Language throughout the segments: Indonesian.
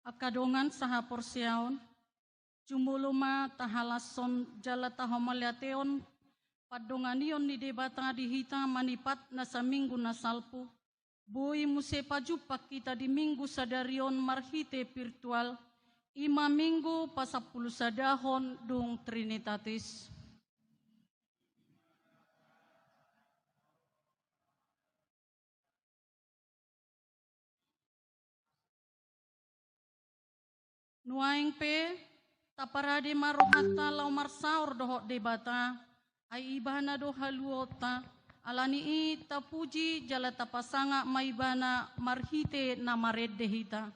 Akadongan saha porsiaon, jumuluma tahalason jala tahomaliateon, padonganion ni debata dihita manipat na sa minggu na salpu, bui muse pajupak kita di minggu sadarion marhite virtual, 5 minggu pasapuluh sadahon dung Trinitatis. Nuaing pe taparade marohata lau marsaur dohok debata ai ibana do haluota alani i tapuji jala tapasanga maibana marhite na maredde hita.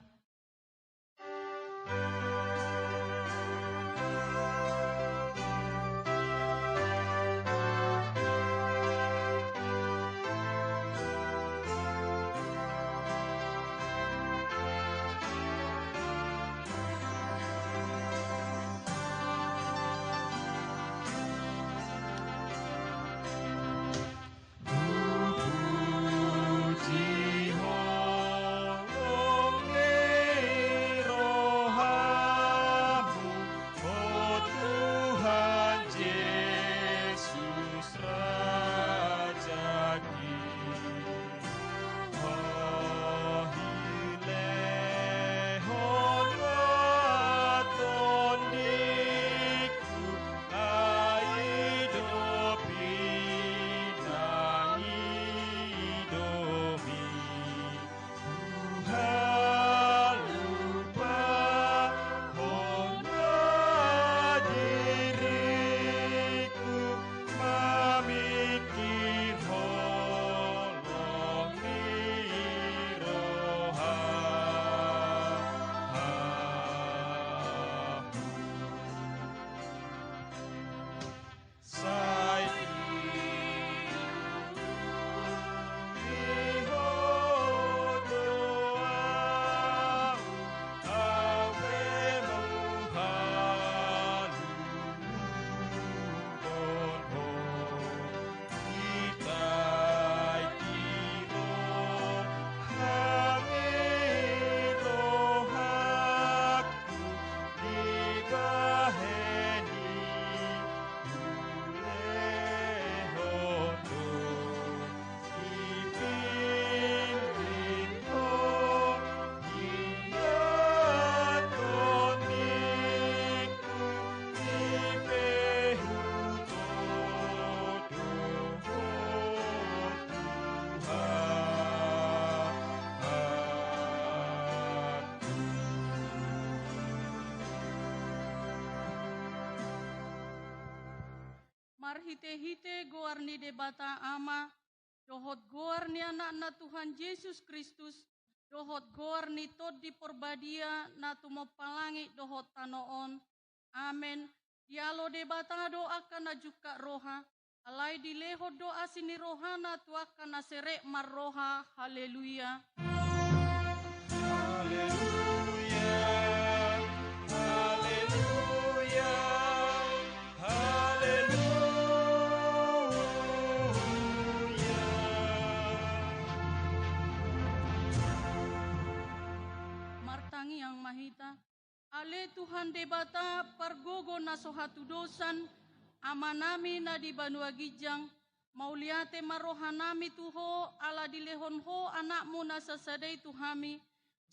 Marhite-hite goar ni debata ama, dohot goar ni anak na Tuhan Yesus Kristus, dohot goar ni tod di porbadia na tumopalangi dohot tanoon. Amen. Dialo debata doa kana juga roha, alai dilehot doa sini rohana tu akan serek marroha. Haleluya. Yang mahita, ale Tuhan debata pargogo na sohatu dosan, amanami na di Banua Gijang, mauliate marohanami tuho, ala dilehon ho anakmu na sasadai tuhami,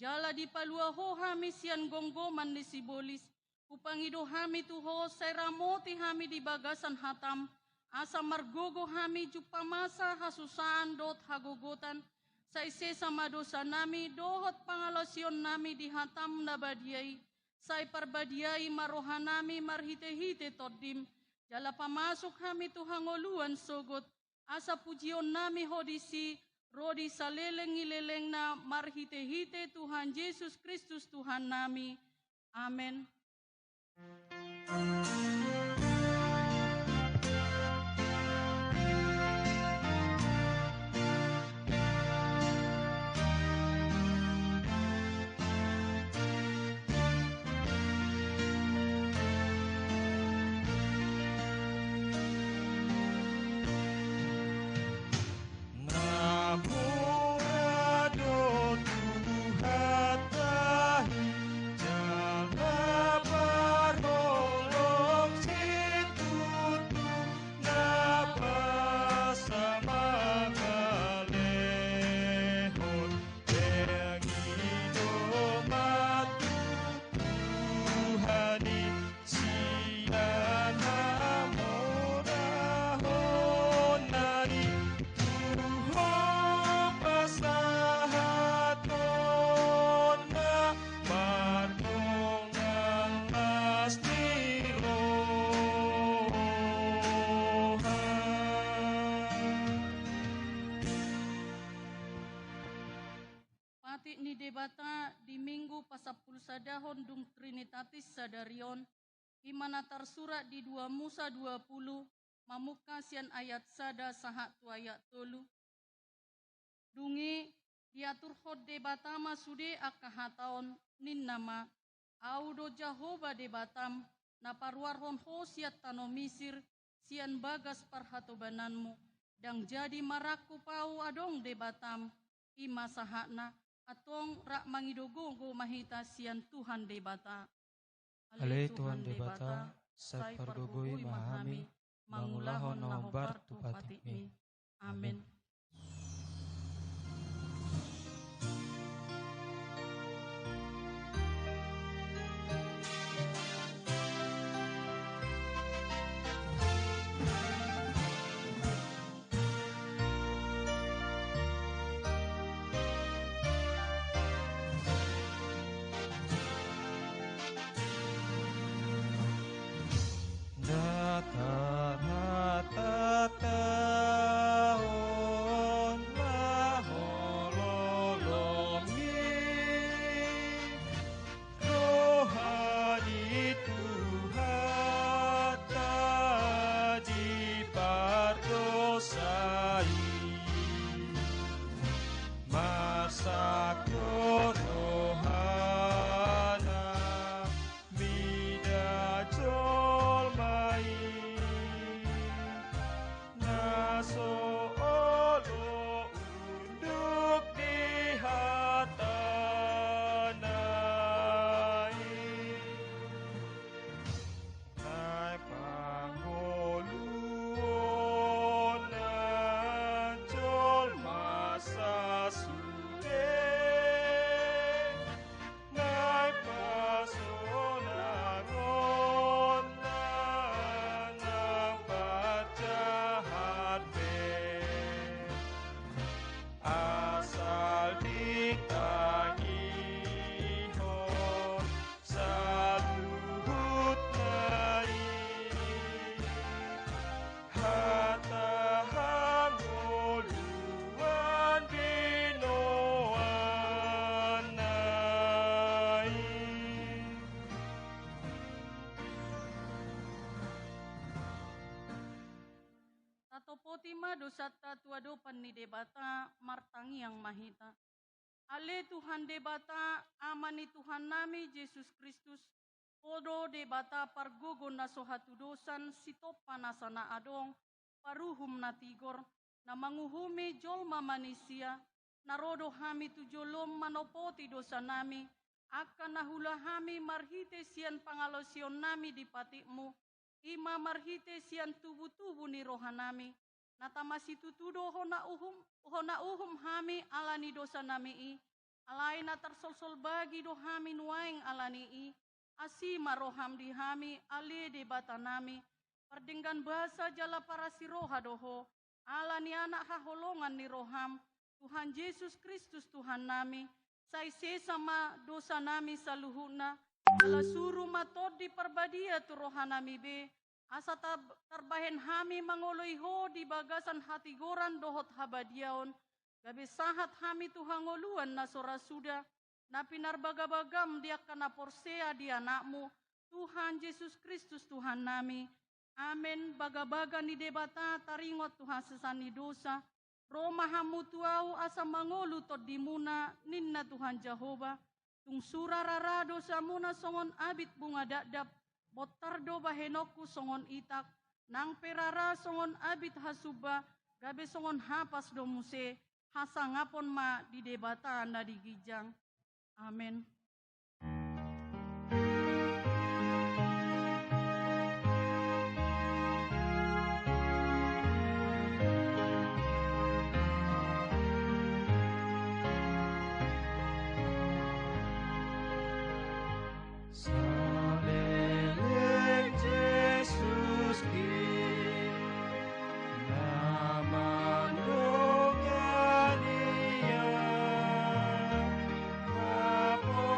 jala di palua ho hami sian gonggo man ni sibolis, upangido hami tuho, sairamoti hami di bagasan hatam, asa margogo hami jupamasa hasusaan dot hagogotan, saise sama dosa nami, dohot pangalasion nami dihatam na badiai, sai parbadiai marohanami marhite-hite todim, jala pamasuk kami tuhangoluan sogot, asa pujion nami hodisi, rodi saleleng-ileleng na marhite-hite Tuhan Yesus Kristus Tuhan nami. Amen. debata di minggu pasapul sadahon dung Trinitatis sadarion, imana tersurat di 2 Musa 20, mamuka sian ayat sada sahat tu ayat tolu. Dungi diatur hod debatama sude akahataon nin nama audo Jahoba debatam na parwarhon hosiat tano Misir sian bagas parhatobananmu dang jadi maraku pau adong debatam ima sahakna atong rak mangidogogo mahita sian Tuhan debata. Ale Tuhan debata sai pargogoi mahami mangulahon nahobar tu patimi. Amin. Potima dosata tuado panni debata martangi yang mahita. Ale Tuhan debata amani Tuhan nami Yesus Kristus. Podo debata pargogo na sohatu dosan sitopa nasana adong paruhum na tigor na manguhumi jolma manusia narodo hami tu jolom manopoti dosa nami akan nahula hami marhite sian pangalosion nami di patikmu ima marhite sian tubuh-tubuh ni rohanami natamasi tutudo hona uhum hami alani dosa nami i alai na tersol-sol bagi do hami nuaing alani i asima roham di hami ale debata nami perdenggan bahasa jala para siroha doho alani anak haholongan ni roham Tuhan Yesus Kristus Tuhan nami sai sesama dosa nami saluhuna ala suruh matod di perbadia tu rohanami be asa terbahen hami mangoloi ho di bagasan hati goran dohot habadiaon gabe sahat hami Tuhan ngoluan nasora sudah na pinar bagabagam dia kana porsea di anakmu Tuhan Yesus Kristus Tuhan nami amin baga-baga ni debata taringot Tuhan sesani dosa Roma hamu tuau asa mangolu tod dimuna ninna Tuhan Jehova tung surarara dosa muna songon abit bunga dadap botardo bahenoku songon itak nang perara songon abit hasuba gabe songon hapas domuse hasangapon ma di debata anda di gijang amin. Apo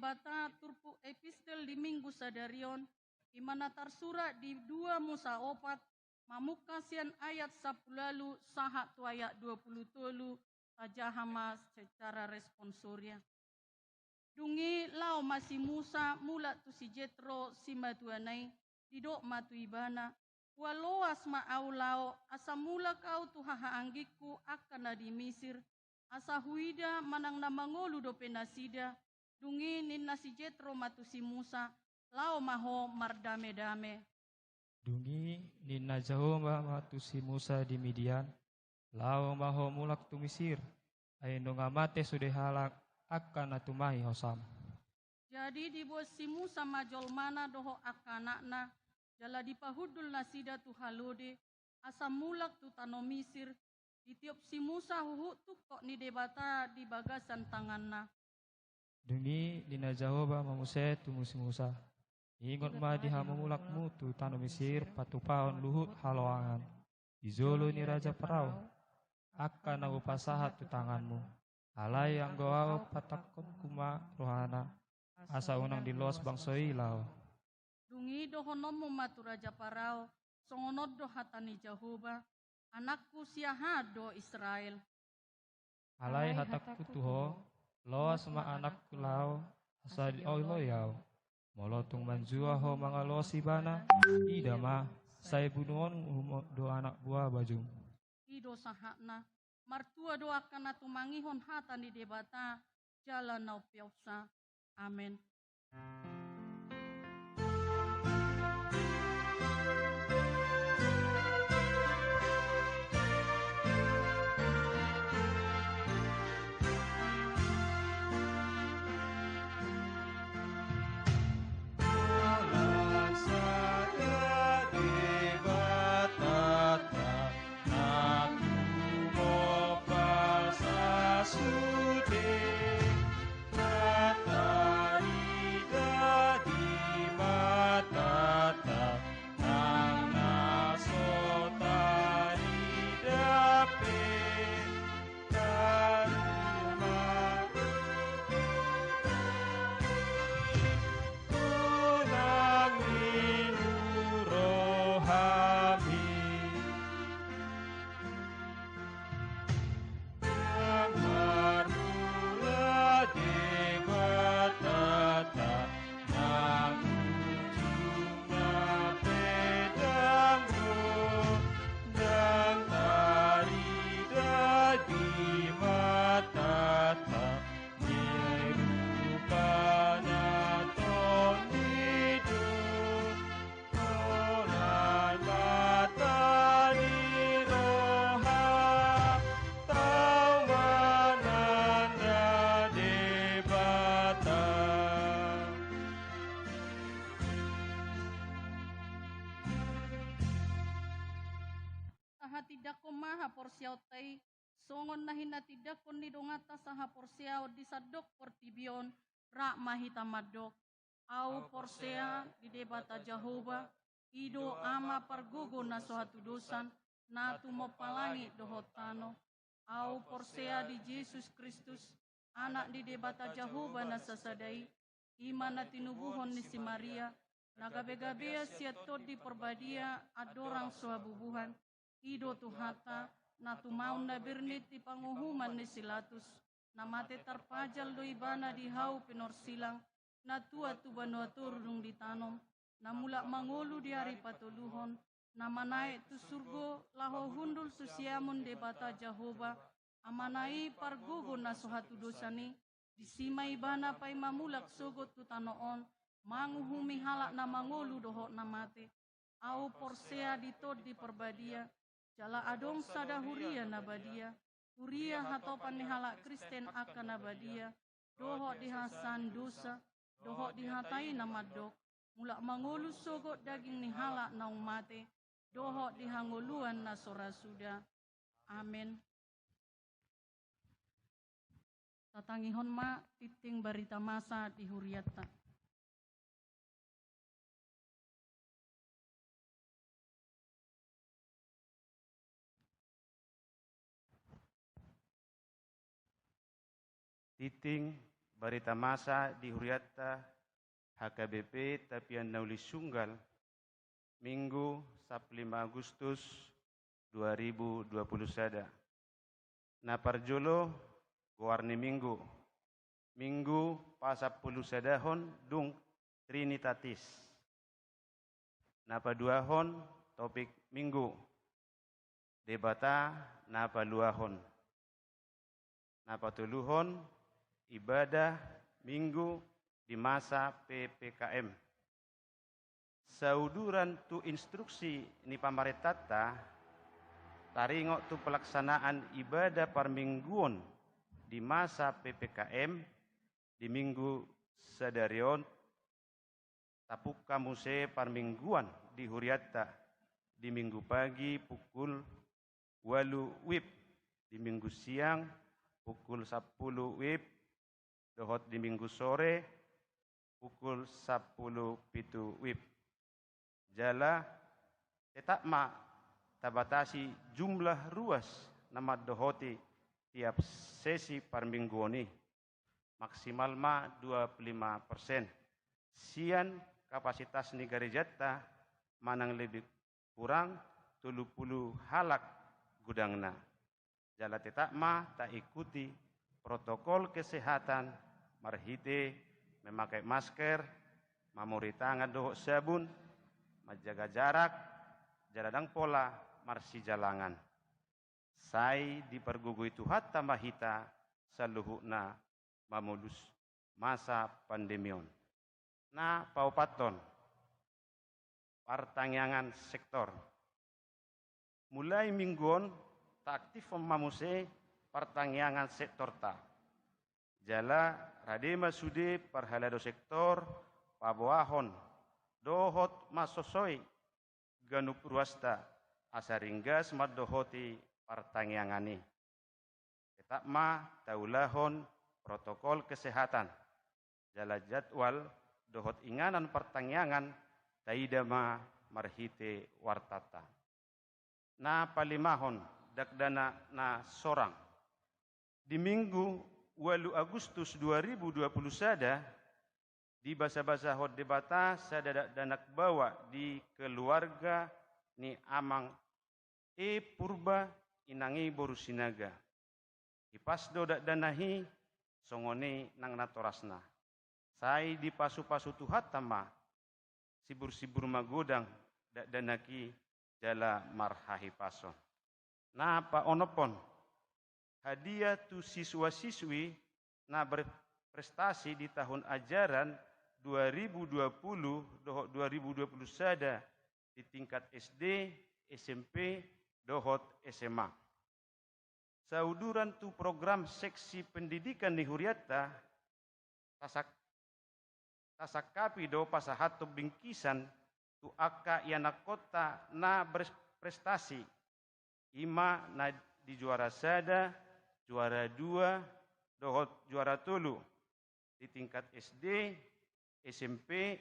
debata turpu epistel di minggu sadarion, imana tersurat di 2 Musa 4, mamukasian ayat 10 lalu sahat tu ayat 20 tolu tajahama secara responsoria. Dungi lau masih Musa mula tu si Jetro si matuanai didok matu ibana waloas ma au lau asa mula kau tu haha anggiku akan di Mesir asa huida manang namangolu do penasida dungi ninna si Jetro matu si Musa lau maho mardame-dame. Dungi ninna Jahoma matu si Musa di Midian, lau maho mulak tu Mesir, ayo ngamate sudah halak akan atumahi hosam. Jadi dibuat si Musa majol mana doho akanakna, jala dipahudul nasida tu halode, asa mulak tu tano Mesir, ditiup si Musa huhu tu kok ni debata di bagasan tanganna. Dungi dina Jahoma mamuse tu Musa, ingot ma dihamumulakmu tu tano Mesir patupahon luhut haloangan, izolo ni Raja Parao, akan aku pasahat tu tanganmu. Alai yang goau patakon kuma rohana asa unang dilos bangsoi lao. Dungi dohonomu matu Raja Parao, songonod do hatani Jahoba, anakku siahado Israel. Alai hatakku tuho, loa sama anakku lao, asa oilo yau. Molotung manjua ho mga losi bana, idama, saya bunuhon do anak buah bajum. Ido sahakna, martua doakan atu mangihon hata ni debata jalan nau piausa. Amin. Tidak kumaha porsiau tai songon nahin tidak kon ni dongata saha porsiau di sadok portibion rak mahita madok au porsea di debata Jahoba ido ama pargogo na sohatu dosan na tumo palangi dohotano au porsea di Yesus Kristus anak di debata Jahoba na sasadai imana tinubuhon ni si Maria nagabe-gabea siatot di perbadia adorang suabubuhan ido tuhata na tumaun na birnit ti panguhuman ni silatus na mate tarpajal do ibana di hau pinorsilang na tua tu banua turung ditanom na mula mangolu di hari patuluhon na manai tu surgo laho hundul susiamun debata Jahoba amanai pargogo na sohatu dosani disima ibana pai mamulak sogot tu tanoon manguhumi halak na mangolu doho na mate au porsea ditod di perbadia jala adong sada huria nabadia, huria hatopan ni halak Kristen akan nabadia, doho dihasan dosa, doho dihatai namadok, mulak mangulu sogot daging ni halak naung mate, doho dihangoluan na sorasuda. Amin. Tatangihon ma titing barita masa di huriata. Titing Barita masa di Huriatta HKBP Tapian Nauli Sunggal Minggu 15 Agustus 2020 sada. Naparjolo gowarni Minggu pasapuluh sadahon dung Trinitatis. Napaduahon topik Minggu. Debata napaluahon. Napatuluhon ibadah Minggu di masa PPKM. Sauduran tu instruksi ni pamaretata taringok tu pelaksanaan ibadah parmingguon di masa PPKM di minggu sadarion tapuk kamuse parmingguan di Huriatta di minggu pagi pukul 8 WIB, di minggu siang pukul 10 WIB, dohot di minggu sore pukul 10 pitu WIB. Jala tetap tabatasi jumlah ruas nama dohoti tiap sesi parmingguoni maksimal 25%. Sian kapasitas negara jata manang lebih kurang 30 halak gudangna. Jala tetap tak ikuti protokol kesehatan marhite memakai masker, mamuri tangan dohok sabun, menjaga jarak, jaladang pola marsi jalangan. Sai dipergugui Tuhan tamahita saluhukna mamulus masa pandemion. Na paupaton pertanyaan sektor. Mulai mingguon tak aktif mamuse pertanyaan sektor ta. Jala radema sude perhalado sektor paboahon dohot masosoi ganuk ruasta asaringga smart dohoti pertanyaanani. Tetap taulahon protokol kesehatan. Jala jadwal dohot inganan pertanyaan taidama marhite wartata. Na palimahon dakdana na sorang. Di minggu 8 Agustus 2020 sada di basa-basa hot debata sada danak bawa di keluarga ni amang purba inangi borusinaga. Ipasdo dak danahi songone nang natorasna. Sai di pasu-pasu tuhat tama sibur-sibur magodang dak danaki jala marhahi pason. Na pa onopon hadiah tu siswa-siswi na berprestasi di tahun ajaran 2020-2021 di tingkat SD, SMP, dohot SMA. Sauduran tu program seksi pendidikan di Huriatta tasakapi do pasahato bingkisan tu aka yana kota na berprestasi ima na di juara sada, juara 2, dohot juara 3 di tingkat SD, SMP,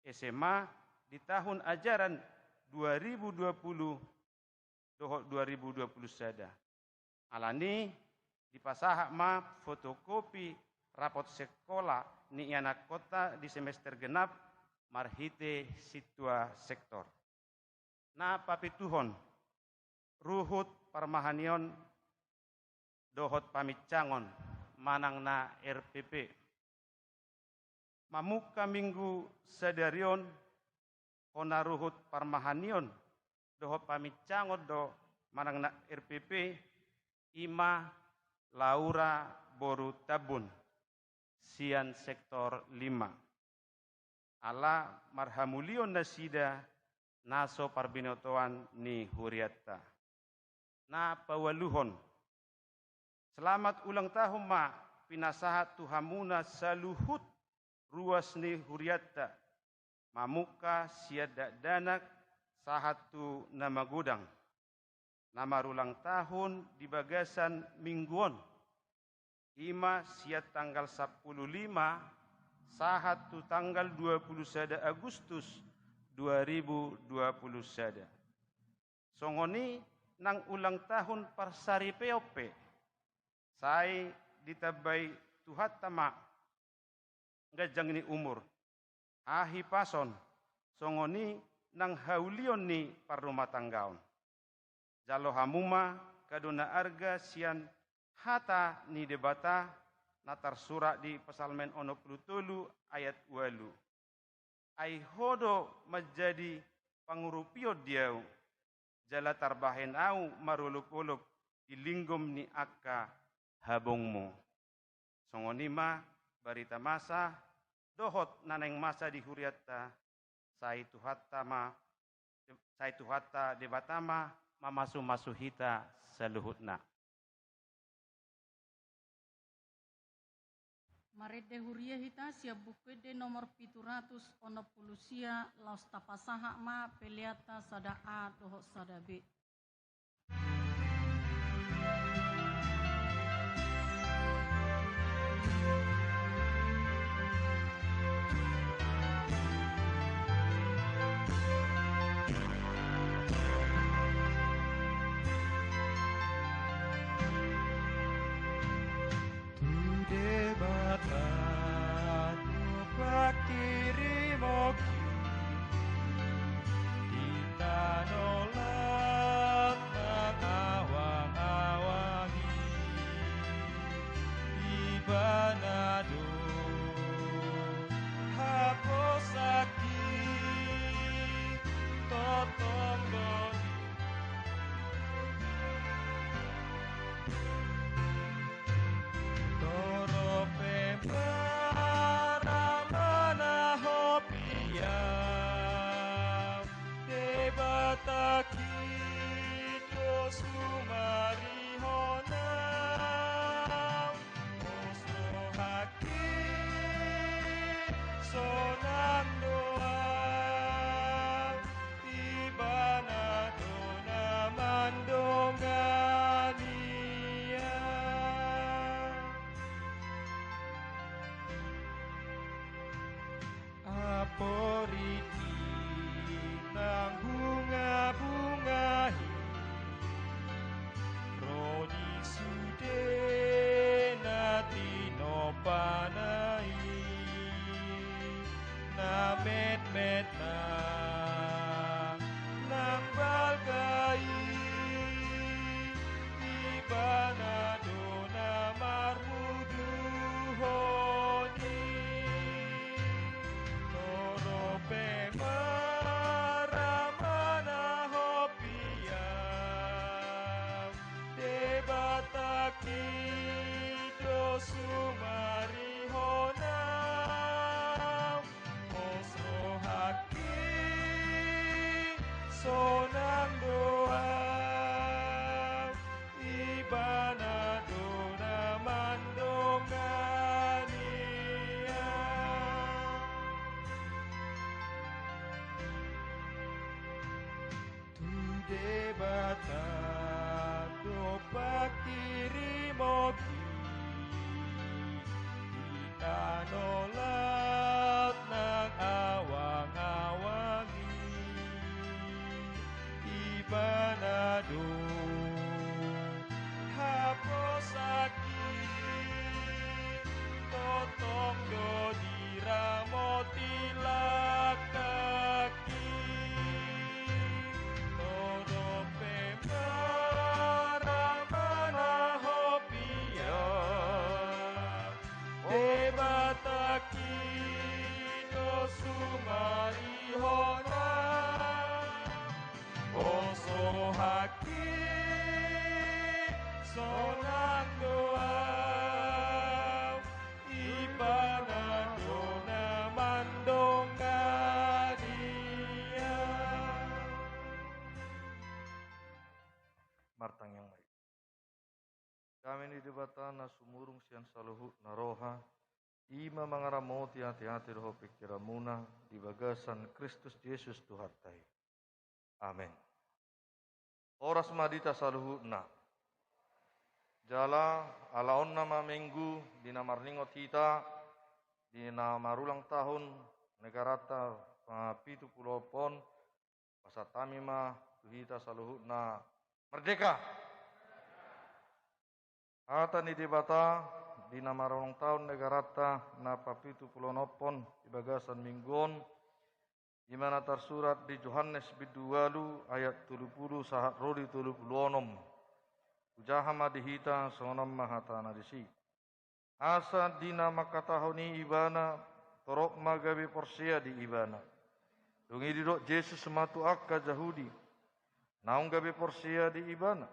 SMA di tahun ajaran 2020 dohot 2021 sada. Alani di pasahak fotokopi rapot sekolah ni anak kota di semester genap marhite situa sektor. Na papituhon ruhut parmahanion dohot pamicangon manang na RPP. Mamuka minggu sadarion kona ruhut parmahanion dohot pamicangon do manang na RPP ima Laura Boru Tabun sian sektor 5. Ala marhamulion nasida naso parbinotoan ni Huriatta. Na pawaluhon. Selamat ulang tahun pinasahat tuhamuna saluhut ruas ni Huriatta. Mamuka siada danak sahatu nama gudang. Nama ulang tahun di bagasan mingguon. Ima siat tanggal 15 sahatu tanggal 21 Agustus 2020 sada. Songoni nang ulang tahun parsari POP. Sai ditabai tuhat tama ngajang ni umur. Ahi pason, songoni nang haulion ni parrumah tanggaon. Jalo hamuma kaduna arga sian hata ni debata natar surat di Psalmen 63 ayat 8. Ai hodo menjadi pangurupio diau jala tarbahen au marulup-ulup ilinggom ni akka habongmu. Songonima barita masa dohot naneng masa di huriatta sai tuhatta debatama mamasu-masuhita saluhutna. Marede huria hita siap bukede nomor 760 sia laos tapasaha ma peliata sada A doho sada B. Martang yang baik. Kami di debatana sumurung sian saluhu naroha ima mangaramoti hati-hati roho pikiramuna di bagasan Kristus Yesus Tuhartai. Amin. Oras madita saluhu na. Jala alaon nama minggu di namarningot kita di namarulang tahun negarata pitu pulau pon pasatamima tuhita saluhu na merdeka. Hata ni debata di nama ulang tahun negarata na papitu pulau nopon di bagasan minggon di mana tersurat di Yohanes bidualu ayat 30 sahat rodi 36 ujahama dihita sonam mahatana disi asa dina makatahoni ibana torok magabe porsia di ibana dungi didok Yesus sematu akka jahudi naung gabe porsia di ibana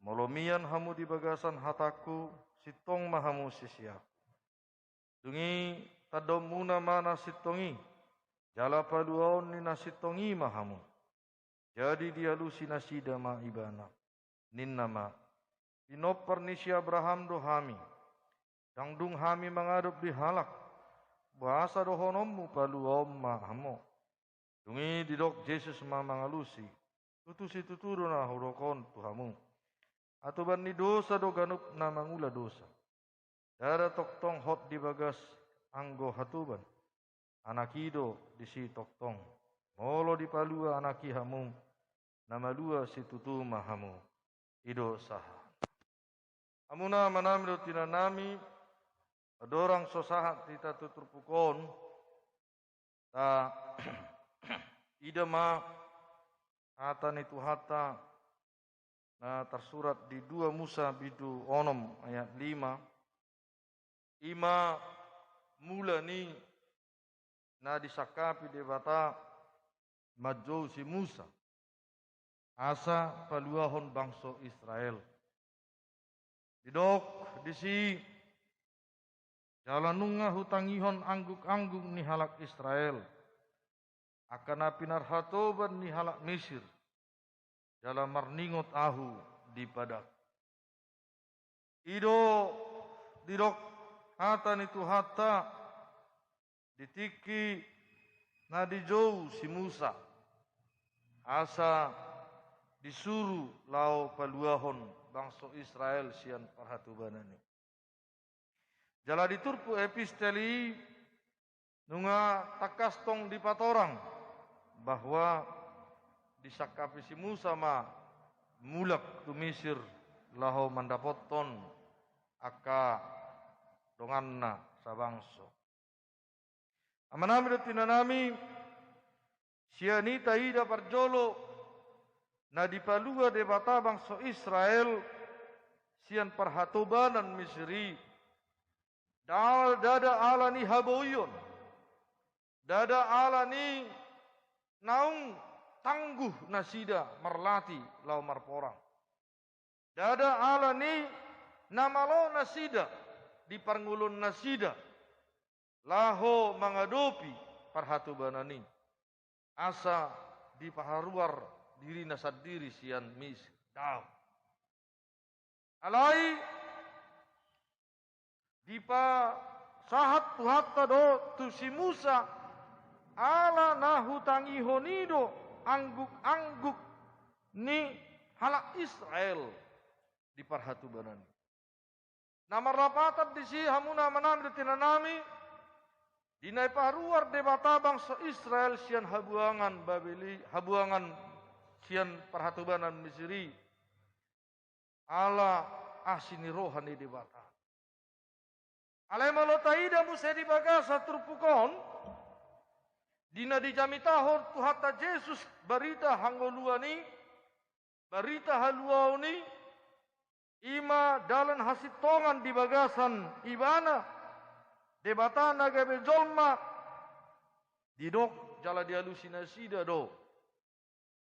molomian hamu di bagasan hataku sitong mahamu sisiak dungi tadomuna mana sitongi jala paluaon ni nasitongi mahamu jadi dia lusi nasida ma ibana nin nama pinopar nisi Abraham dohami dangdung hami mengadop di halak bahasa dohonommu paluaon mahamu dungi didok Yesus ma mangalusi tutusi tuturu na hurokon tuhamu atau bani dosa do ganup na mangula dosa dara toktong hot di bagas anggo hatuban anakido di si toktong molo di palua anaki hamu nama lua si tutu mahamu ido saha amuna manamiro tinanami adorang sosahat kita tuturpukon ta ida ma atan itu hatta na tersurat di 2 Musa bidu onom ayat 5 ima mula ni na disakapi debata majou si Musa asa paluahon bangso Israel didok disi jalanunga hutangihon angguk-angguk ni halak Israel akan apinar hatoban ni halak Mesir dalam marningot ahu di padak ido didok hatan itu hatta ditiki na dijou si Musa asa disuruh lau paluahon bangso Israel sian parhatubanani jala diturpu episteli nunga takastong di patorang bahwa disakapi si Musa ma mulak tu Mesir lahu mandapoton aka donganna sabangso amanami tinanami sianita ida parjolo na dipalua debata bangso Israel sian parhatobanan Misri dada alani haboyon dada alani naung tangguh nasida merlati lau marporang dada alani namalo nasida di parngulun nasida laho mengadopi parhatubanani asa di paharuar diri nasadiri sian mis dau alai dipa sahat tuhatta do tu si Musa ala nahu tangi honido angguk-angguk ni halak Israel di parhatubanani nama rapatan di si hamuna manam tinanami dinai paruar debata bangsa Israel sian habuangan Babeli habuangan sian parhatubanan Misri ala asini rohani debata alai malotaida musa di bagasa turpukon dina dijamitahor tuhata Yesus barita hanggoluani barita haluauni ima dalan hasitongan di bagasan ibana debata nagabe jolma didok jala dihalusinasida do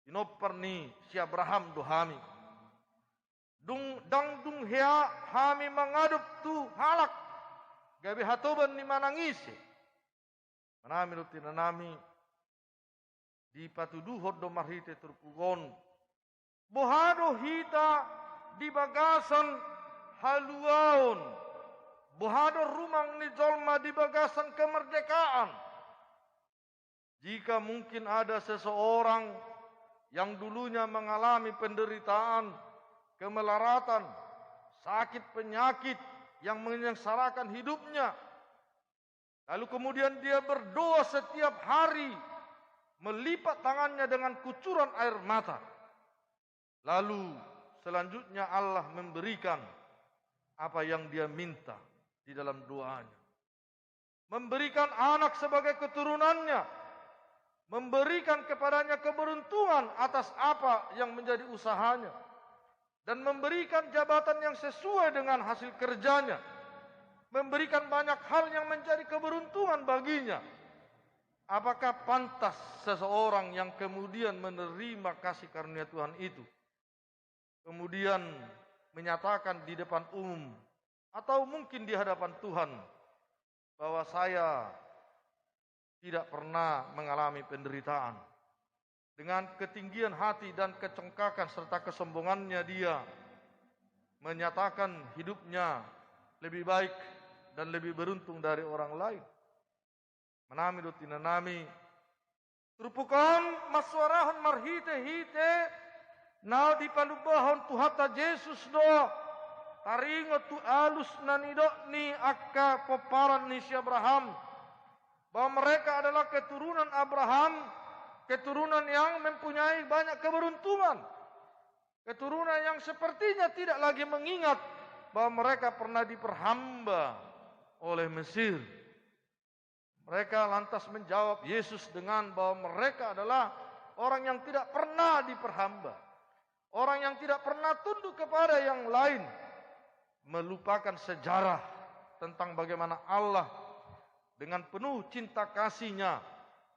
dinoperni si Abraham dohami dangdung hea hami mengadop tu halak gabe hatoban ni manangisi manami rutinanami di patuduhod do marhite turpugon bohado hita di bagasan haluaon bohado rumang ni jolma di bagasan kemerdekaan jika mungkin ada seseorang yang dulunya mengalami penderitaan kemelaratan sakit penyakit yang menyengsarakan hidupnya lalu kemudian dia berdoa setiap hari melipat tangannya dengan kucuran air mata lalu selanjutnya Allah memberikan apa yang dia minta di dalam doanya. Memberikan anak sebagai keturunannya, memberikan kepadanya keberuntungan atas apa yang menjadi usahanya, dan memberikan jabatan yang sesuai dengan hasil kerjanya, memberikan banyak hal yang menjadi keberuntungan baginya. Apakah pantas seseorang yang kemudian menerima kasih karunia Tuhan itu, kemudian menyatakan di depan umum, atau mungkin di hadapan Tuhan, bahwa saya tidak pernah mengalami penderitaan? Dengan ketinggian hati dan kecengkakan serta kesombongannya dia menyatakan hidupnya lebih baik dan lebih beruntung dari orang lain. Menami do tinanami rupukan maswarahan marhite-hite nao di palubahon tuhata Yesus do taringo tu alus nanido ni akka poparan ni si Abraham, bahwa mereka adalah keturunan Abraham, keturunan yang mempunyai banyak keberuntungan, keturunan yang sepertinya tidak lagi mengingat bahwa mereka pernah diperhamba oleh Mesir. Mereka lantas menjawab Yesus dengan bahwa mereka adalah orang yang tidak pernah diperhamba, orang yang tidak pernah tunduk kepada yang lain, melupakan sejarah tentang bagaimana Allah dengan penuh cinta kasih-Nya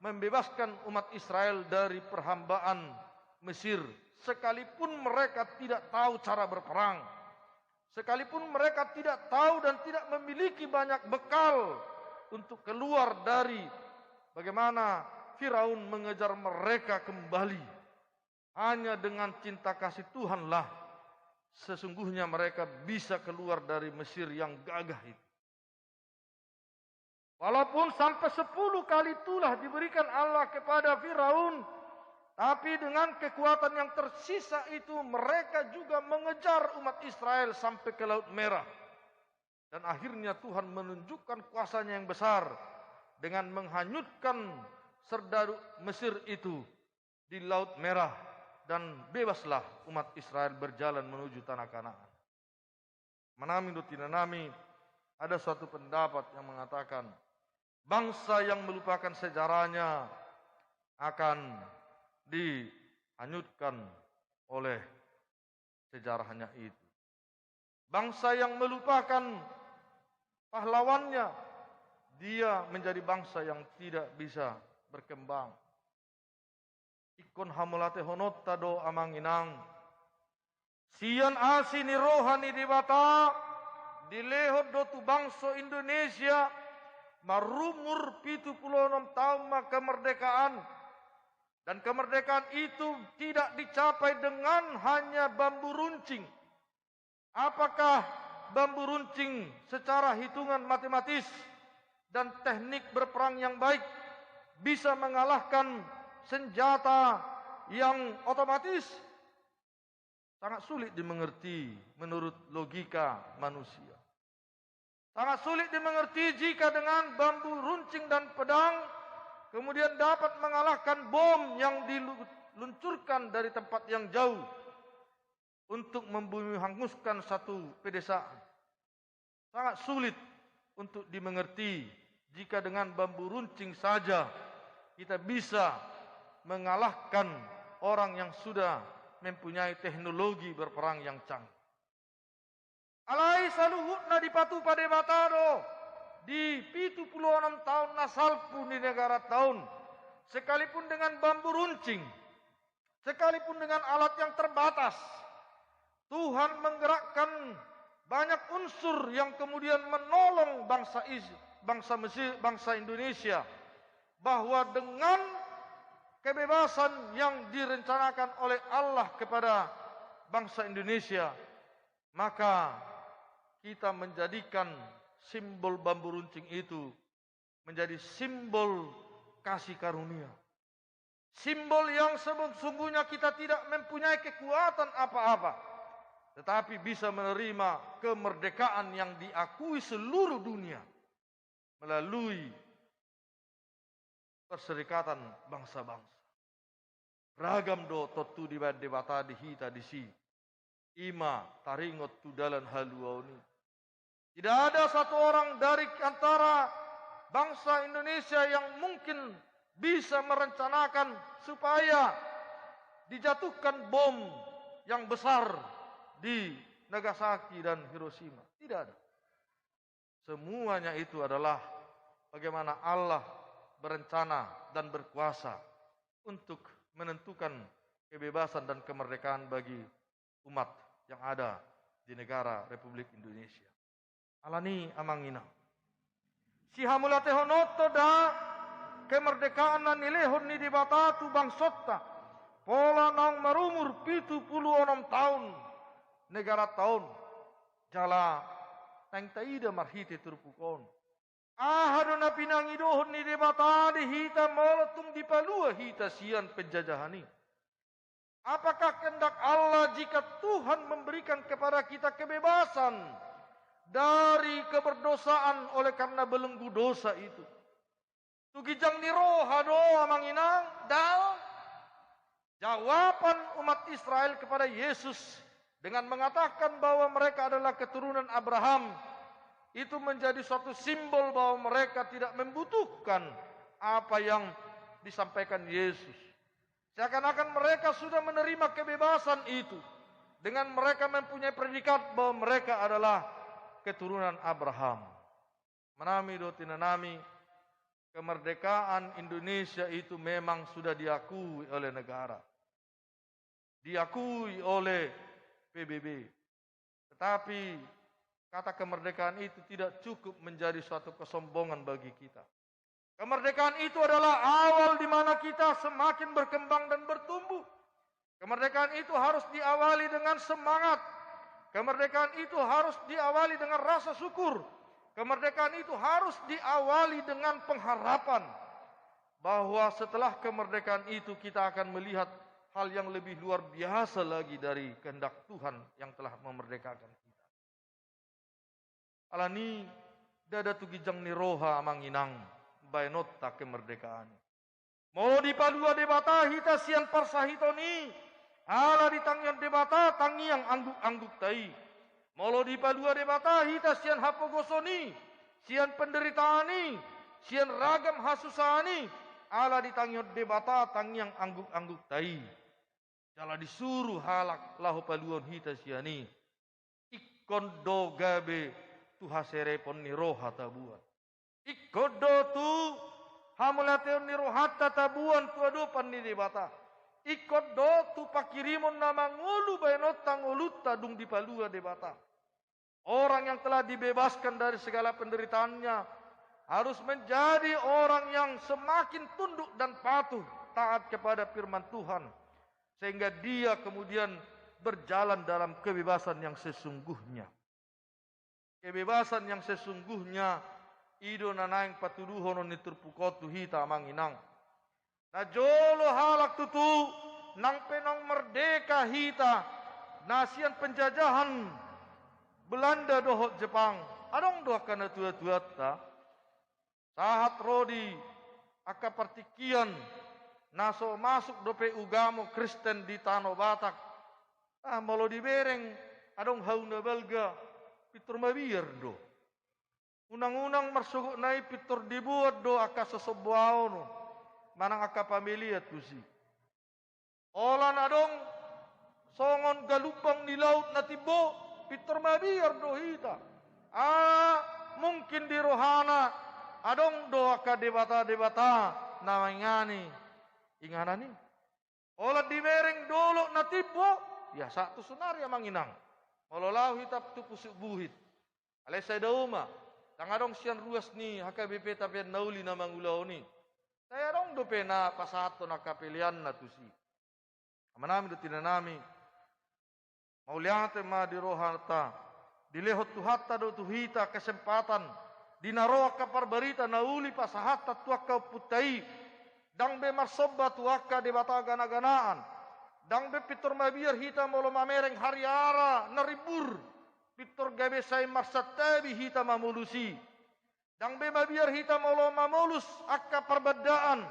membebaskan umat Israel dari perhambaan Mesir, sekalipun mereka tidak tahu cara berperang, sekalipun mereka tidak tahu dan tidak memiliki banyak bekal untuk keluar dari bagaimana Firaun mengejar mereka kembali. Hanya dengan cinta kasih Tuhanlah sesungguhnya mereka bisa keluar dari Mesir yang gagah itu. Walaupun sampai 10 kali itulah diberikan Allah kepada Firaun, tapi dengan kekuatan yang tersisa itu mereka juga mengejar umat Israel sampai ke Laut Merah. Dan akhirnya Tuhan menunjukkan kuasa-Nya yang besar dengan menghanyutkan serdadu Mesir itu di Laut Merah, dan bebaslah umat Israel berjalan menuju tanah Kanaan. Menami do tinanami, ada suatu pendapat yang mengatakan bangsa yang melupakan sejarahnya akan dihanyutkan oleh sejarahnya itu. Bangsa yang melupakan pahlawannya, dia menjadi bangsa yang tidak bisa berkembang. Ikon hamulate honotta do amanginang. Sian asini rohani dibata dilehot do tu bangsa Indonesia marumur 76 tahun kemerdekaan. Dan kemerdekaan itu tidak dicapai dengan hanya bambu runcing. Apakah bambu runcing secara hitungan matematis dan teknik berperang yang baik bisa mengalahkan senjata yang otomatis? Sangat sulit dimengerti menurut logika manusia. Sangat sulit dimengerti jika dengan bambu runcing dan pedang kemudian dapat mengalahkan bom yang diluncurkan dari tempat yang jauh untuk membumi hanguskan satu pedesaan. Sangat sulit untuk dimengerti jika dengan bambu runcing saja kita bisa mengalahkan orang yang sudah mempunyai teknologi berperang yang canggih. Alai saluhutna dipatu pada batado di 76 tahun nasalpun di negara tahun, sekalipun dengan bambu runcing, sekalipun dengan alat yang terbatas, Tuhan menggerakkan banyak unsur yang kemudian menolong bangsa Mesir, bangsa Indonesia, bahwa dengan kebebasan yang direncanakan oleh Allah kepada bangsa Indonesia, maka kita menjadikan simbol bambu runcing itu menjadi simbol kasih karunia. Simbol yang sesungguhnya kita tidak mempunyai kekuatan apa-apa, tetapi bisa menerima kemerdekaan yang diakui seluruh dunia melalui Perserikatan Bangsa-Bangsa. Ragam do totu di debata di hita di si ima taringot tu dalan haluauni. Tidak ada satu orang dari antara bangsa Indonesia yang mungkin bisa merencanakan supaya dijatuhkan bom yang besar di Nagasaki dan Hiroshima. Tidak ada. Semuanya itu adalah bagaimana Allah berencana dan berkuasa untuk menentukan kebebasan dan kemerdekaan bagi umat yang ada di negara Republik Indonesia. Alani amangina. Si hamulate honoto da kemerdekaan na nilehon ni di batatu bangsota. Pola nang marumur 76 tahun. Negara tahun. Jala tang taida marhite turpukon. Ahado na pinangidohon ni di batadi hita molotung di palua hita sian penjajahani. Apakah kehendak Allah jika Tuhan memberikan kepada kita kebebasan dari keberdosaan oleh karena belenggu dosa itu? Tugijang niroha doa manginang dal. Jawaban umat Israel kepada Yesus dengan mengatakan bahwa mereka adalah keturunan Abraham itu menjadi suatu simbol bahwa mereka tidak membutuhkan apa yang disampaikan Yesus. Seakan-akan mereka sudah menerima kebebasan itu dengan mereka mempunyai predikat bahwa mereka adalah keturunan Abraham. Menami do tinanami, kemerdekaan Indonesia itu memang sudah diakui oleh negara. Diakui oleh PBB. Tetapi kata kemerdekaan itu tidak cukup menjadi suatu kesombongan bagi kita. Kemerdekaan itu adalah awal di mana kita semakin berkembang dan bertumbuh. Kemerdekaan itu harus diawali dengan semangat. Kemerdekaan itu harus diawali dengan rasa syukur. Kemerdekaan itu harus diawali dengan pengharapan bahwa setelah kemerdekaan itu kita akan melihat hal yang lebih luar biasa lagi dari kehendak Tuhan yang telah memerdekakan kita. Alani dada tugijang niroha manginang bainota kemerdekaan. Mau dipalua debata hita sian parsahitoni. Ala ditangyan debata tangiang angguk-angguk tai. Mau dipalua debata hita sian hapogosoni. Sian penderitaani. Sian ragam hasusani. Ala ditangyan debata tangiang angguk-angguk tai. Jala disuruh halak lahu paluan hita siani. Ikon do gabe tuhaserepon niroha tabuan. Ikodo tu hamulateo nirohata tabuan tuadopan ni debata. Ikodo tu pakirimon nama ngulu bayanota nguluta dung dipalua debata. Orang yang telah dibebaskan dari segala penderitaannya harus menjadi orang yang semakin tunduk dan patuh taat kepada firman Tuhan. Sehingga dia kemudian berjalan dalam kebebasan yang sesungguhnya. Kebebasan yang sesungguhnya ido nanaing patuduhon ni terpukotu hita manginang. Na jolo halak tutu nang penang merdeka hita nasian penjajahan Belanda dohot Jepang. Adong doa kana tua-tua ta. Sahat rodi aka partikian naso masuk dope ugamo Kristen di Tanah Batak. Malo dibereng adong hauna belga pitur mabir do. Unang-unang marsugok nai pitur dibuat do aka sesebuah no. Manang aka pamiliat kusi. Olan adong songon galubang di laut na tibo pitur mabir do hita. Mungkin di rohana adong do aka debata-debata namangani. Ingana ni. Olat dibereng dolo na tibo. Ya satu sunari manginang. Mololau hitap tu pusuk buhit. Alay saya dauma. Tangadong siyan ruas ni HKBP tapi nauli na mangulaw ni. Saya dong dope na pasato na kapilian na tusi. Amanami do tinanami. Mauliate ma diroharta. Dilehot tuhatta do tuhita kesempatan. Dinaroa kaparbarita nauli pasahata tuaka putai. Dang be marsoba tuaka debata gana-ganaan. Dang be pitur mabir hita molo mamereng hariara naribur. Pitur gabe say marsatabi hita mamulusi. Dang be mabir hita molo mamulus akka perbedaan.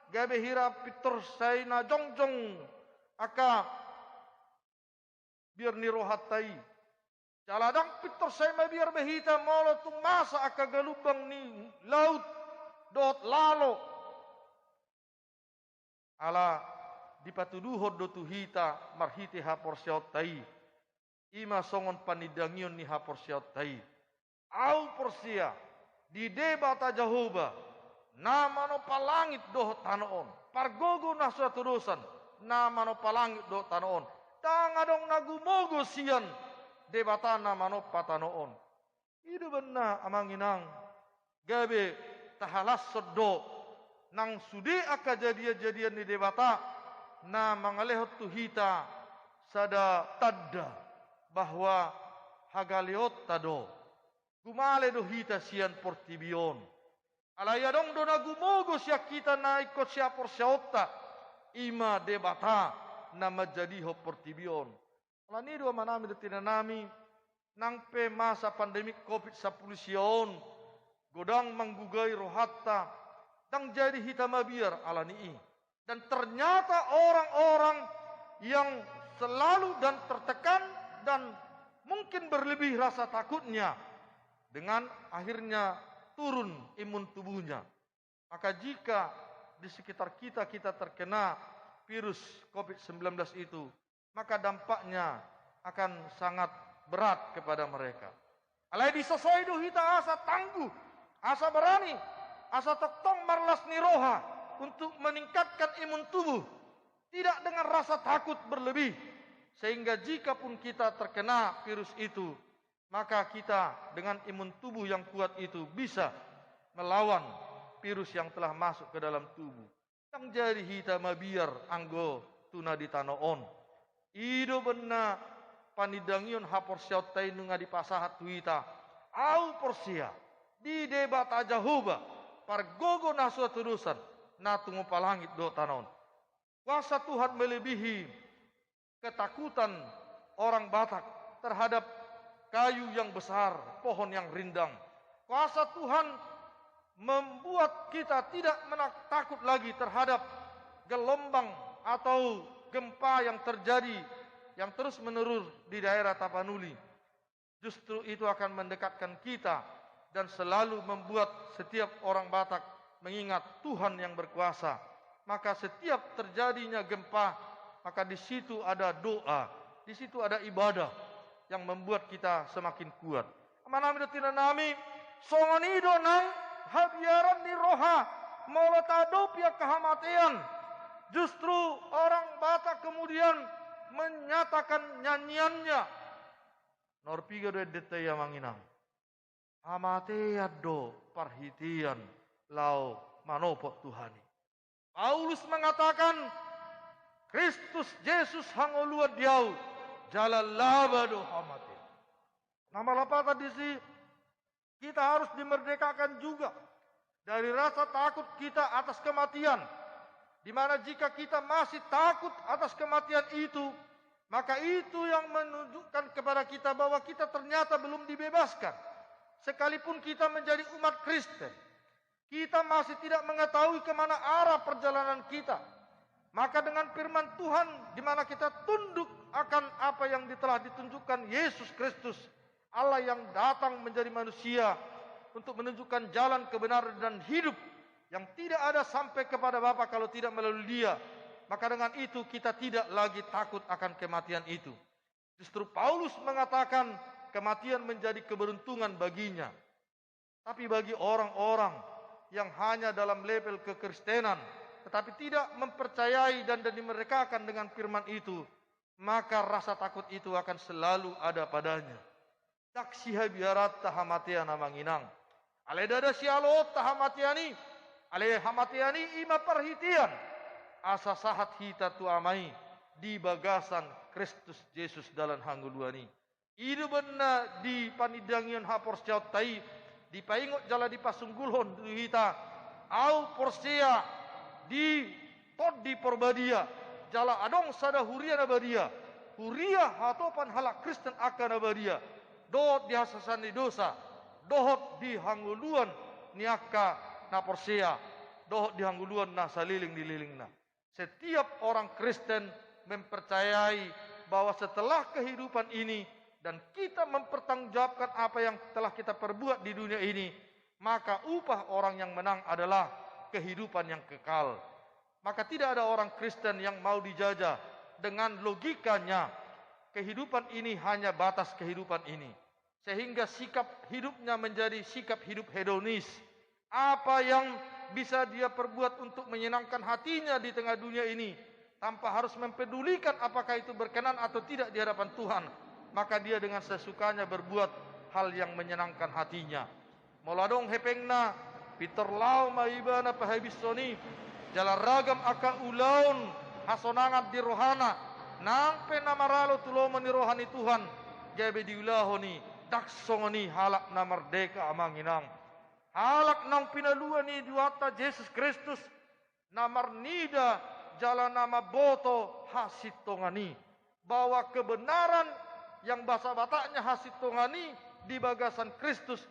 Gabe hira pitur say na jongjong akka biar nirohatai. Jaladang pitor saya mabiar behita molo tung masa aka galubang ni laut dot lalo. Ala dipatuduhod do tuhita marhiti hapor siot tai. Ima songon panidangion ni hapor siot tai. Au porsia di debata Jehovah nama no palangit do tanoon. Pargogo na suatu dosan nama no palangit do tanoon. Tangadong nagumogo sian debata nama no patanoon. Idu benna amanginang gabe tahalas sodo nang sudi aka jadian di debata na mangalehot tuhita sada tadda bahwa hagaliot tado gumale do hita sian portibion alaya dong do nagumogo sia kita na ikot sia porsiota ima debata na majadi ho portibion alani do manami do tinanami nang pe masa pandemik COVID-19 sion godang manggugai rohatta dang jadi hita mabiar alani dan ternyata orang-orang yang selalu dan tertekan dan mungkin berlebih rasa takutnya dengan akhirnya turun imun tubuhnya. Maka jika di sekitar kita terkena virus COVID-19 itu, maka dampaknya akan sangat berat kepada mereka. Alai disosoi do hita asa tangguh, asa berani, asa toktong marlas niroha untuk meningkatkan imun tubuh, tidak dengan rasa takut berlebih, sehingga jika pun kita terkena virus itu, maka kita dengan imun tubuh yang kuat itu bisa melawan virus yang telah masuk ke dalam tubuh. Yang jadi hita mabiar anggo tuna di tanoon. Ido benna panidangion hapor siautai nunga di pasahat tuita. Au porsia di debat aja huba pargogo nasua tudusan na tungu palangit do tanoon. Kuasa Tuhan melebihi ketakutan orang Batak terhadap kayu yang besar, pohon yang rindang. Kuasa Tuhan membuat kita tidak takut lagi terhadap gelombang atau gempa yang terjadi yang terus menerus di daerah Tapanuli. Justru itu akan mendekatkan kita dan selalu membuat setiap orang Batak mengingat Tuhan yang berkuasa. Maka setiap terjadinya gempa, maka di situ ada doa, di situ ada ibadah yang membuat kita semakin kuat. Manami do tinanami songonido nang habiaran di roha molotado pia kehamatian. Justru orang Batak kemudian menyatakan nyanyiannya. Norpiga do detaya manginang. Amatea do parhitian lau manopot Tuhani. Paulus mengatakan Kristus Yesus hangolua diau jalalaba do hamate. Nama lapata disi kita harus dimerdekakan juga dari rasa takut kita atas kematian. Di mana jika kita masih takut atas kematian itu, maka itu yang menunjukkan kepada kita bahwa kita ternyata belum dibebaskan. Sekalipun kita menjadi umat Kristen, kita masih tidak mengetahui kemana arah perjalanan kita. Maka dengan firman Tuhan, di mana kita tunduk akan apa yang telah ditunjukkan Yesus Kristus, Allah yang datang menjadi manusia untuk menunjukkan jalan kebenaran dan hidup yang tidak ada sampai kepada Bapa kalau tidak melalui Dia. Maka dengan itu kita tidak lagi takut akan kematian itu. Justru Paulus mengatakan kematian menjadi keberuntungan baginya. Tapi bagi orang-orang yang hanya dalam level kekristenan, tetapi tidak mempercayai dan dimerdekakan dengan firman itu, maka rasa takut itu akan selalu ada padanya. Taksiha biarat tahamatian amanginang. Ale dada sialot tahamatiani, ale hamatiani ima perhitian. Asa sahat hita tu amai di bagasan Kristus Yesus dalam hangguluani. Idu benna di panidangion hapor siautai, di paingot jala di pasunggulhon tu hita, au porsia di tod di porbadia, jala adong sada huria nabadia, huria hatopan halak Kristen akan nabadia, dohot di hasasan di dosa, dohot di hangguluan niaka na porsia, dohot di hangguluan na saliling di lilingna. Setiap orang Kristen mempercayai bahwa setelah kehidupan ini dan kita mempertanggungjawabkan apa yang telah kita perbuat di dunia ini, maka upah orang yang menang adalah kehidupan yang kekal. Maka tidak ada orang Kristen yang mau dijajah dengan logikanya kehidupan ini hanya batas kehidupan ini, sehingga sikap hidupnya menjadi sikap hidup hedonis. Apa yang bisa dia perbuat untuk menyenangkan hatinya di tengah dunia ini, tanpa harus mempedulikan apakah itu berkenan atau tidak di hadapan Tuhan, maka dia dengan sesukanya berbuat hal yang menyenangkan hatinya. Moladong hepengna Peter lau maibana pahabisoni jalan ragam aka ulaun hasonangat di rohana nampe namaralo tulomo ni rohani Tuhan gabe diulahoni daksongoni halak na merdeka amanginang halak nang pinalua ni duata Yesus Kristus namar nida jalan nama boto hasitongani, bahwa kebenaran yang bahasa Bataknya hasitongani di bagasan Kristus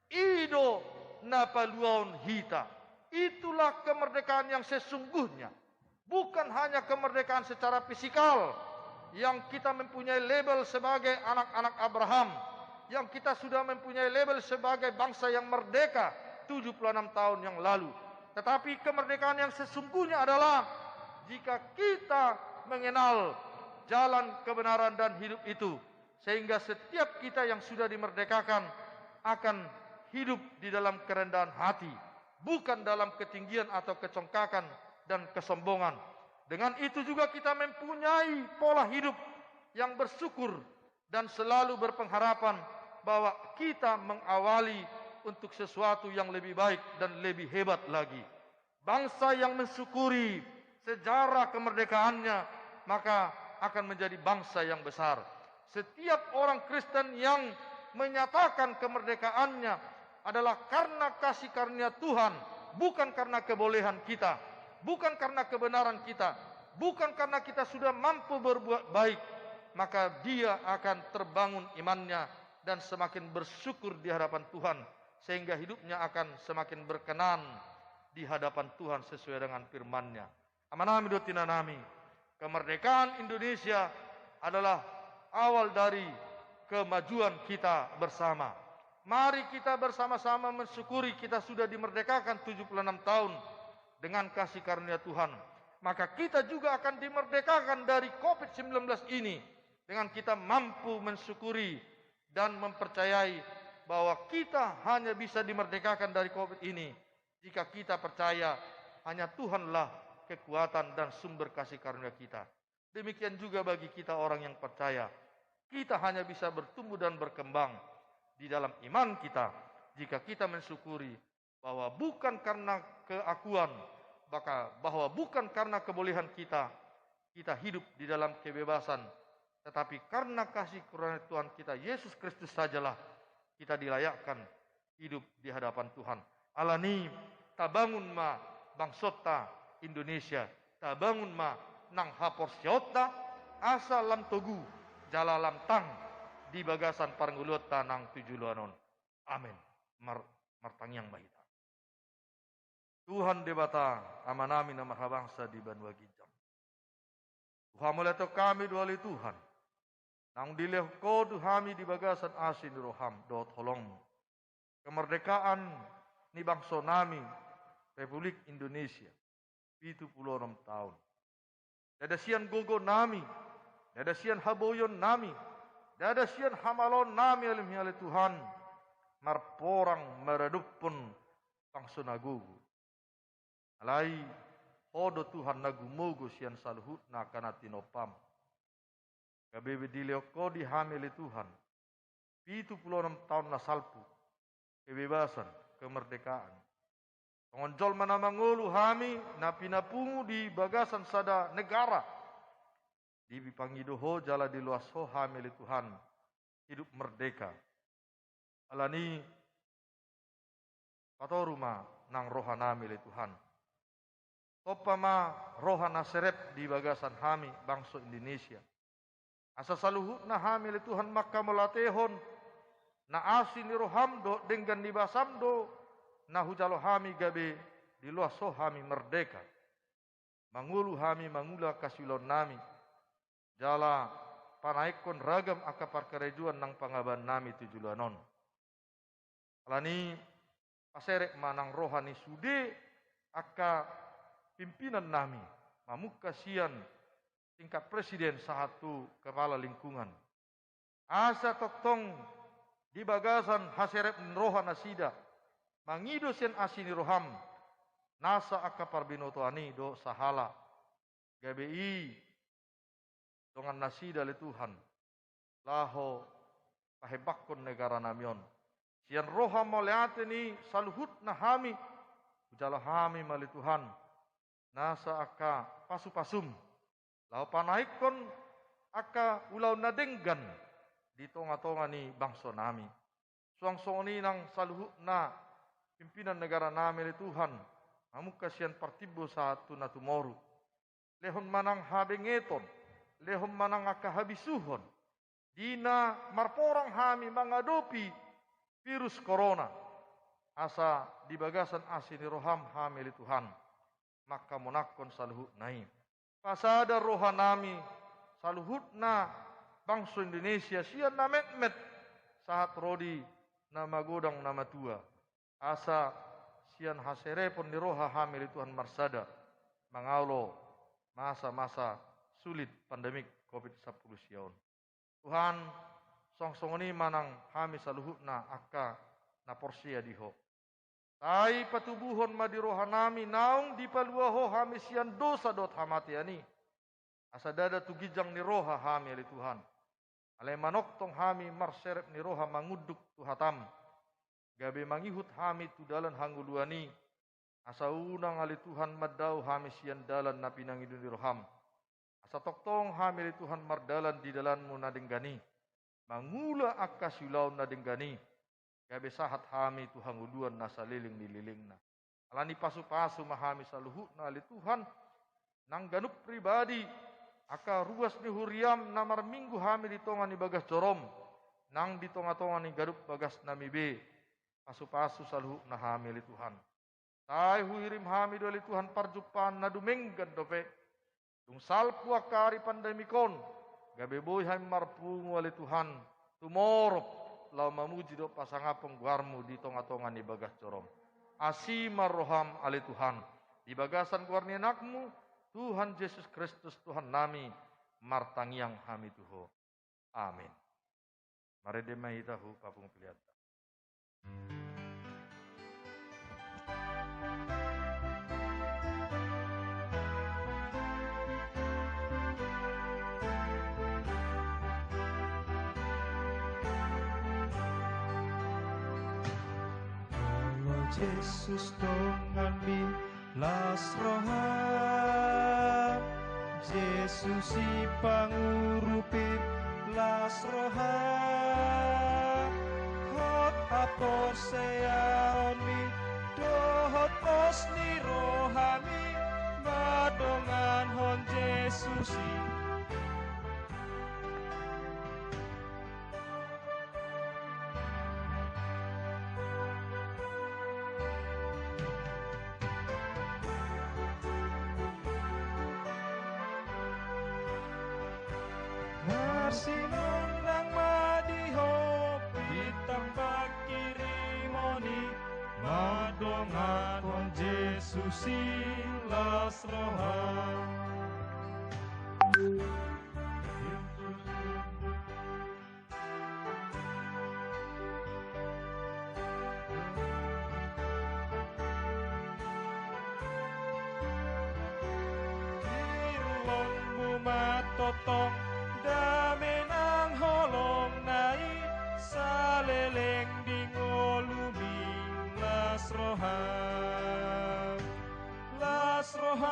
ido napaluaun hita. Itulah kemerdekaan yang sesungguhnya, bukan hanya kemerdekaan secara fisikal yang kita mempunyai label sebagai anak-anak Abraham, yang kita sudah mempunyai label sebagai bangsa yang merdeka 76 tahun yang lalu. Tetapi kemerdekaan yang sesungguhnya adalah jika kita mengenal jalan kebenaran dan hidup itu, sehingga setiap kita yang sudah dimerdekakan akan hidup di dalam kerendahan hati, bukan dalam ketinggian atau kecongkakan dan kesombongan. Dengan itu juga kita mempunyai pola hidup yang bersyukur dan selalu berpengharapan bahwa kita mengawali untuk sesuatu yang lebih baik dan lebih hebat lagi. Bangsa yang mensyukuri sejarah kemerdekaannya, maka akan menjadi bangsa yang besar. Setiap orang Kristen yang menyatakan kemerdekaannya adalah karena kasih karunia Tuhan, bukan karena kebolehan kita, bukan karena kebenaran kita, bukan karena kita sudah mampu berbuat baik, maka dia akan terbangun imannya dan semakin bersyukur di hadapan Tuhan, sehingga hidupnya akan semakin berkenan di hadapan Tuhan sesuai dengan firman-Nya. Amanami dotinanami, kemerdekaan Indonesia adalah awal dari kemajuan kita bersama. Mari kita bersama-sama mensyukuri kita sudah dimerdekakan 76 tahun dengan kasih karunia Tuhan. Maka kita juga akan dimerdekakan dari COVID-19 ini dengan kita mampu mensyukuri dan mempercayai bahwa kita hanya bisa dimerdekakan dari COVID ini jika kita percaya hanya Tuhanlah kekuatan dan sumber kasih karunia kita. Demikian juga bagi kita orang yang percaya, kita hanya bisa bertumbuh dan berkembang di dalam iman kita jika kita mensyukuri bahwa bukan karena keakuan, bahwa bukan karena kebolehan kita hidup di dalam kebebasan, tetapi karena kasih karunia Tuhan kita Yesus Kristus sajalah kita dilayakkan hidup di hadapan Tuhan. Alani tabangun ma bangsota Indonesia, tabangun ma nang hapor siota asal lam togu jalalam tang di bagasan parangulota nang tujuluanon. Amin. Martang yang bahita. Tuhan debata amanami nama bangsa di Banua Gijang. Tuhan meleto kami duali Tuhan. Nang dileh kodu kami di bagasan asin roham dot holong. Kemerdekaan ni bangsa nami Republik Indonesia 76 tahun. Dada sian gogo nami, dada sian haboyon nami, dada sian hamalon nami alim hiale Tuhan. Marporang meredupun bangsa nagugu. Alai hodo Tuhan nagumugo sian saluhut na kanatinopam. Kabebe dileo di hamili Tuhan. 76 tahun na salpu. Kebebasan, kemerdekaan. Pengonjol mana mangulu hami na pinapungu di bagasan sada negara. Di bipangidoho jala di luaso hamili Tuhan. Hidup merdeka. Alani patoruma nang rohana milik Tuhan. Topama rohana serep di bagasan hami bangsa Indonesia. Asa saluhut na hami milik Tuhan maka melatehon na asin ni rohamdo dengan di basamdo na hujalo hami gabe di luaso hami merdeka. Mangulu hami mangula kasilon nami. Jala panaikon ragam aka parkarejuan nang pangaban nami tujulanon. Alani paserek manang rohani sude aka pimpinan nami mamuka sian tingkat presiden satu kepala lingkungan. Asa toktong di bagasan haserep rohana sida mangido sian asini roham nasa aka parbinoto ani do sahala GBI dengan nasida le Tuhan laho pahebakon negara namion sian roha moleate ni saluhut na hami ujala hami mali Tuhan nasa aka pasu-pasum lau panaikon aka ulau nadenggan di tonga-tonga ni bangsa nami suang-suang ni nang saluhut na pimpinan negara nami le Tuhan amuk kasihan partibo satu na tumoru lehon manang habengeton lehon manang aka habisuhon dina marporang hami mangadopi virus corona asa di bagasan asini roham hamili Tuhan maka monakon saluhut nai pasada rohanami saluhut na bangsa Indonesia sian na met saat rodi nama godang nama tua asa sian haserepon di roha hamili Tuhan marsada mangaulo masa-masa sulit pandemik COVID-19 siaon. Tuhan song-song ini manang hami saluhut na akka na porsia diho. Tai patubuhon madirohanami naung di paluaho hami sian dosa dot hamati ani. Asa dada tugijang ni roha hami ali Tuhan. Ale manok tong hami marserep ni roha manguduk tuhatam. Gabe mangihut hami tudalan hangguluani. Asa unang ali Tuhan madau hami sian dalan na pinangidun ni roham. Asa toktong hami ali Tuhan mardalan di dalanmu nadenggani. Mangula akas yulaw nadenggani. Gabe sahat hami Tuhan uluan nasa liling nililingna. Alani pasu-pasu mahami saluhut na ali Tuhan. Nang ganup pribadi. Aka ruas ni huriam namar minggu hami di tonga ni bagas jorom. Nang di tonga-tonga ni ganup bagas namibe. Pasu-pasu saluhut na hami ali Tuhan. Tai huirim hami do ali Tuhan parjupan na dumenggan dope. Dung salpu akari pandemikon. Gabe boy hami marpungu ali Tuhan. Tumorop. Lau mamuji do pasangapong guarmu di tonga-tonga ni bagas corom. Asimar roham ali Tuhan. Di bagasan guar ni anakmu, Tuhan Yesus Kristus Tuhan nami, martangiang hami tuho. Amin. Mari demahitahu kapung pilihan. Yesus dengan milas roham Yesus si pangurupin las roham hot apor seaon mi dohot os ni rohami madongan hon Yesus si Marsinon lang madiho Pitang pakirimoni Madongan on Jesus ilas roham Iruonmu matotong dami ng holong nai sa leleng dingoluming las roham las roham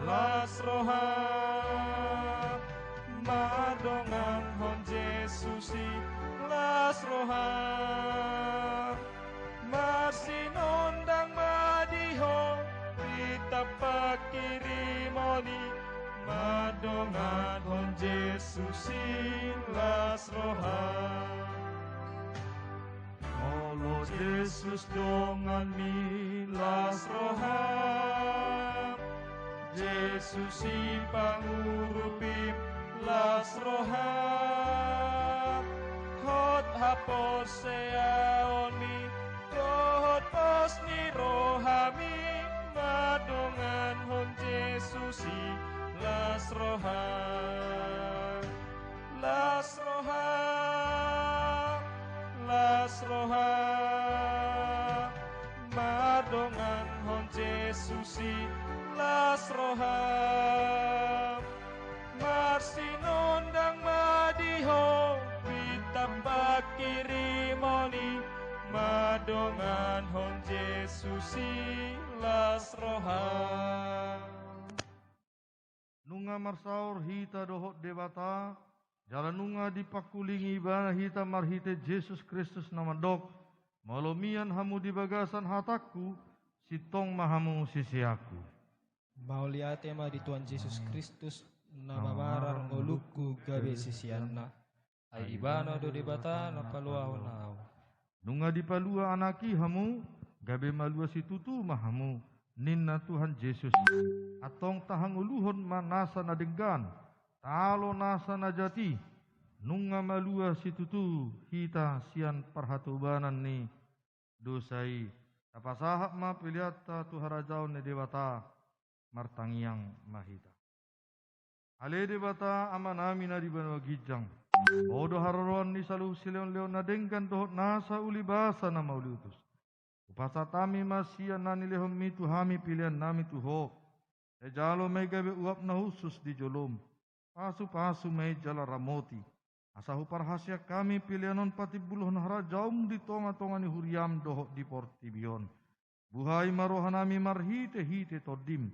las roham madongang hon Jesus las roham marsinondang madiho pitapakirimoni madongan hon Jesus las roham Olo Jesus dongan mi las roham Jesus si pangurupip las roha hot hapos seaoni hot pos ni rohami madongan hon Jesus si las roha madongan hon Jesus si las roha marsinondang madiho bitambak kirimoni madongan hon Jesus si las roha nunga marsaur hita dohot debata jalan nunga dipakulingi bana hita marhite Jesus Kristus nama dok malomian hamu di bagasan hataku sitong mahamu sisiaku Mauliate ma di Tuhan Yesus Kristus nama marar ngoluku gabe sisianna ai ibana do debata na palua onau nunga dipalua anaki hamu gabe malua situtu mahamu ninna Tuhan Yesus atong tahang uluhon manasa na denggan talo nasa na jati nunga malua situtu hita sian perhatubanan ni dosai tapasahak ma piliata tuharajaun ne dewata martangiang mahita ale dewata amanami na dibanwa gijang odo hararon ni salu sileon leon na denggan dohot nasa ulibasa na mauliutus upasatami masia nani lehom mitu hami pilihan nami tuho ejalo megabe uap na husus di jolom pasu-pasu mei jala ramoti asahu parhasia kami pilihanon pati buluhon harajaum di tonga-tonga ni huriam dohot di portibion buhai marohanami marhite-hite todim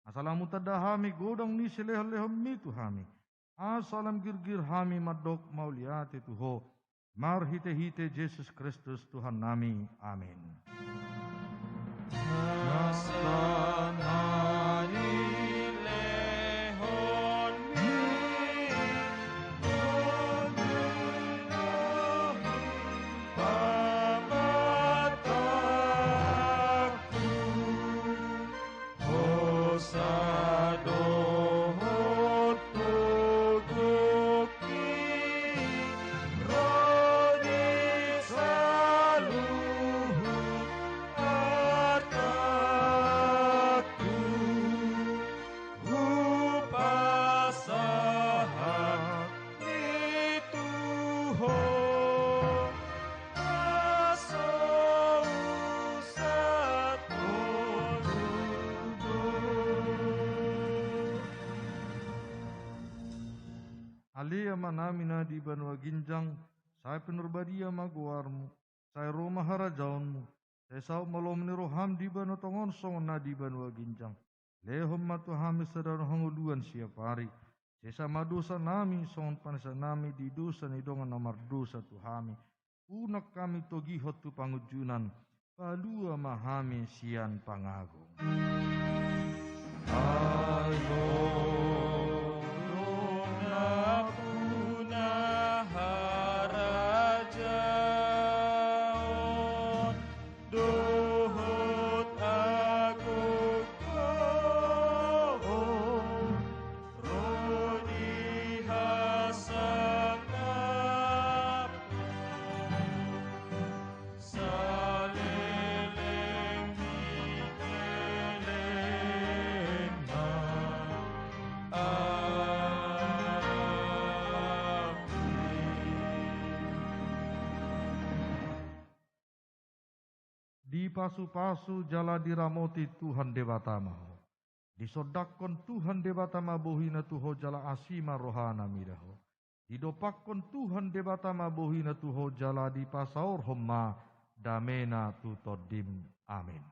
asalamu tadahami godong ni selehom mitu hami asalam girgir hami madok mauliate tuho marhite-hite Jesus Kristus Tuhan nami amin Namina di Banua Ginjang, saya penurbadia maguarmu, saya Roma harajaunmu, saya sau malom ni roham di Banua Tongon song na di Banua Ginjang, lehom matu hami sedang hanguluan siap hari, saya madosa nami song panasa nami di dosa ni dongan nomor dosa tuhami, unak kami togi hotu pangujunan, palua mahami sian pangagung. Di pasu-pasu jala diramoti Tuhan Dewata Maho. Disodakon Tuhan Dewata Mabohina tuho jala asima rohana miraho. Didopakon Tuhan Dewata Mabohina tuho jala di pasaur homma damena tutodim. Amin.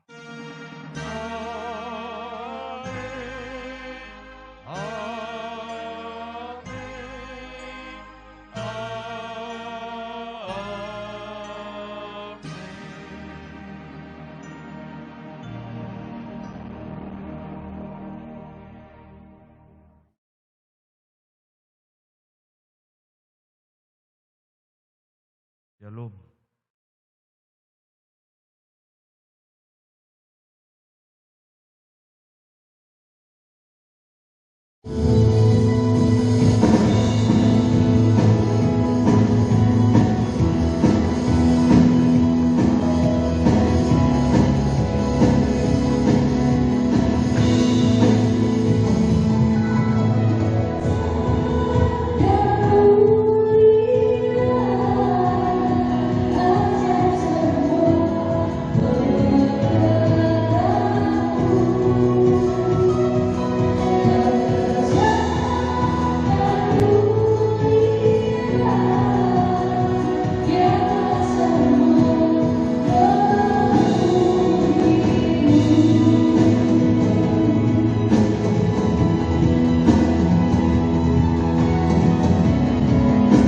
Shalom.